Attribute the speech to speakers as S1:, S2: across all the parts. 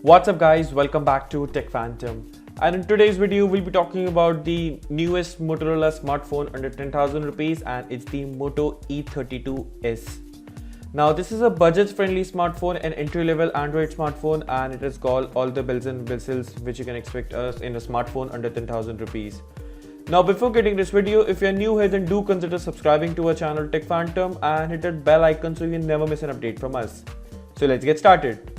S1: What's up guys, welcome back to Tech Phantom, and in today's video we'll be talking about the newest Motorola smartphone under 10,000 rupees, and it's the Moto E32S. Now this is a budget friendly smartphone, an entry level Android smartphone, and it has got all the bells and whistles which you can expect in a smartphone under 10,000 rupees. Now before getting this video, if you're new here then do consider subscribing to our channel Tech Phantom and hit that bell icon so you never miss an update from us. So let's get started.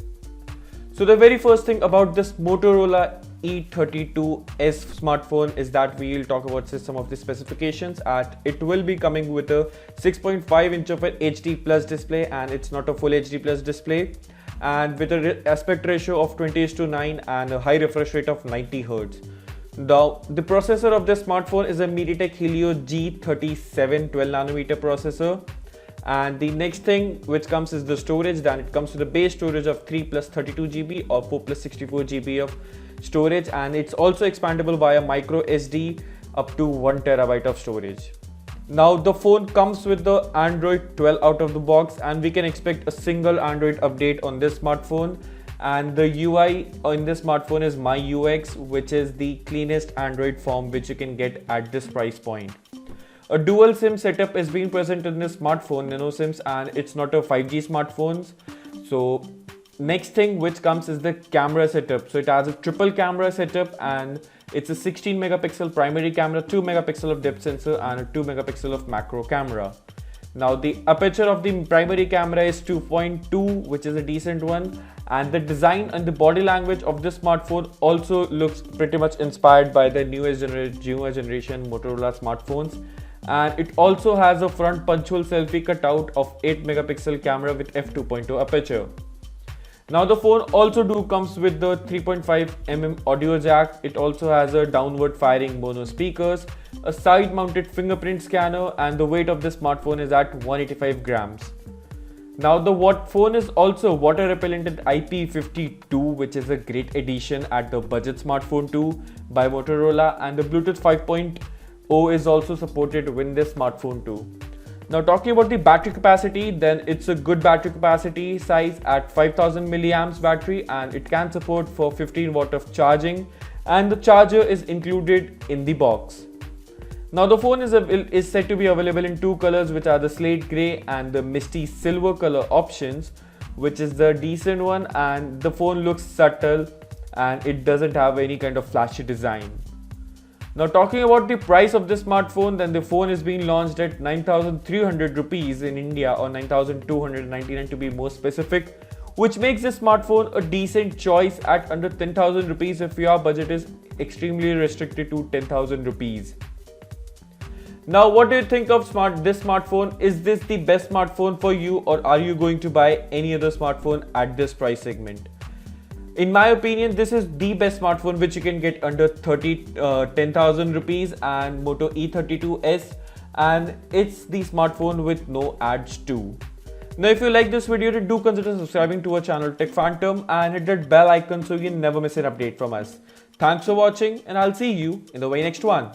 S1: So the very first thing about this Motorola E32S smartphone is that we'll talk about some of the specifications. It will be coming with a 6.5 inch of an HD plus display, and it's not a full HD plus display, and with an aspect ratio of 20:9 and a high refresh rate of 90 Hz. Now the processor of this smartphone is a MediaTek Helio G37 12nm processor. And the next thing which comes is the storage. Then it comes with a base storage of 3 plus 32 GB or 4 plus 64 GB of storage, and it's also expandable via micro SD up to 1 TB of storage. Now the phone comes with the Android 12 out of the box, and we can expect a single Android update on this smartphone, and the UI in this smartphone is MyUX, which is the cleanest Android form which you can get at this price point. A dual SIM setup is being present in this smartphone, nano SIMs, and it's not a 5G smartphone. So next thing which comes is the camera setup. So it has a triple camera setup, and it's a 16 megapixel primary camera, 2 megapixel of depth sensor, and a 2 megapixel of macro camera. Now the aperture of the primary camera is 2.2, which is a decent one, and the design and the body language of this smartphone also looks pretty much inspired by the newer generation Motorola smartphones. And it also has a front punctual selfie cutout of 8 megapixel camera with f2.2 aperture. Now the phone also comes with the 3.5mm audio jack. It also has a downward firing mono speakers, a side mounted fingerprint scanner, and the weight of this smartphone is at 185 grams. Now the phone is also water repellent at IP52, which is a great addition at the budget smartphone 2 by Motorola, and the Bluetooth 5.0 is also supported with this smartphone too. Now talking about the battery capacity, then it's a good battery capacity size at 5000 milliamps battery, and it can support for 15 watt of charging, and the charger is included in the box. Now the phone is said to be available in two colors, which are the slate grey and the misty silver color options, which is the decent one, and the phone looks subtle and it doesn't have any kind of flashy design. Now talking about the price of this smartphone, then the phone is being launched at 9,300 rupees in India, or 9,299 to be more specific, which makes this smartphone a decent choice at under 10,000 rupees if your budget is extremely restricted to 10,000 rupees. Now what do you think of this smartphone? Is this the best smartphone for you, or are you going to buy any other smartphone at this price segment? In my opinion, this is the best smartphone which you can get under 10,000 rupees, and Moto E32S, and it's the smartphone with no ads too. Now if you like this video, then do consider subscribing to our channel Tech Phantom and hit that bell icon so you never miss an update from us. Thanks for watching, and I'll see you in the very next one.